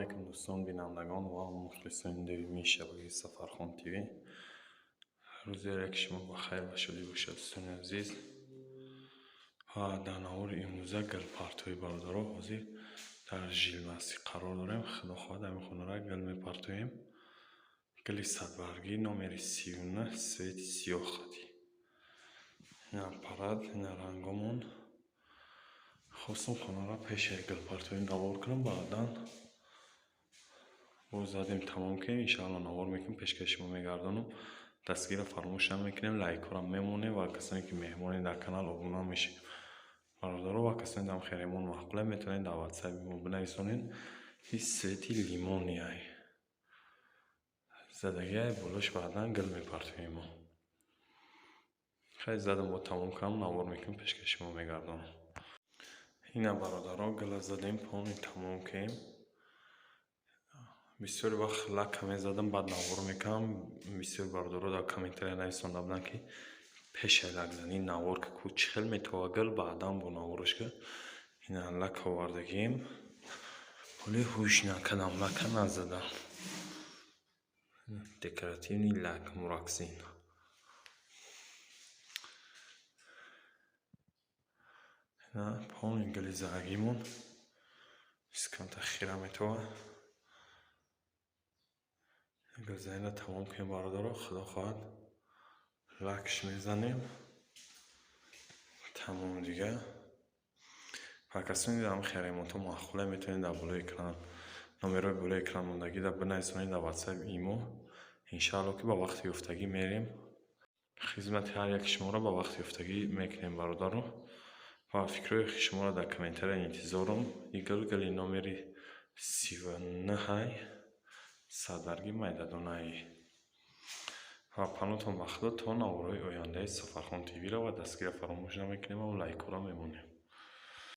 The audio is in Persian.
علیکم دوستان بینندگان و مخلصان دومی شبکه سفرخان تیوی. روز یک شما بخیر و شادی باشد دوستان عزیز. و در نوار امروزه گل پرتوی برادرها حاضر در ژیلمسی قرار داریم. خدا خواهد همین خونه را گل میپرتویم. گلی صدبرگی نمر 39 سویت سیاه خطی. این پرد این رنگمون خواستم خونه را پیش گل پرتوی نوار کنم. بعدا رو زدیم تمام کنیم. انشاءالله نوار میکنیم پیشکش شما میگردانم. دستگیر فراموش نمیکنیم. لایک را میمونه و کسانی که مهمانی در کانال ابونه میشید برادرها و کسانی دم خیرمون محقوله میتونید در واتساپ ما بنویسونین. این سویتی لیمونی های زدگی های بلوش بعدا گل میپرتویم ما. خیلی زدم با تمام کنم نوار میکنیم پیشکش شما میگردانم. این برادرها گل زدیم پانی تمام کنیم. بسیار وقت لک میزدم بعد نوار میکنم. بسیار برادرها در کامنتری نویسنده بودن که پیش لک زنی نوار که کوچخل میتواگل بعدا با نوارش که این لک آوردگیم ولی هوش نکردم لک نزدم. دکراتیونی لک مراکسین نه پانی گلی زدگیمون اسکان تخیره میتوه گل زنی تمام کنیم برادرها. خدا خواهد لکش میزنیم تمام دیگه. و کسانی دارم خیرمونتو محخوله میتونید در بالای اکران نمره بالای اکران موندگی در بنویسونید در واتساپ ایمو. انشاءالله که با وقت یافتگی میریم خدمت هر یک شما را با وقت یافتگی میکنیم برادران. و فکرهای شما را در کامنتر انتظارم. گل نمره 39 های صدبرگی میدادونه و پنوتون بخدا تا نوارهای آینده سفرخان تیوی را و دستگیر فراموش نمیکنیم و لایک را میمونیم.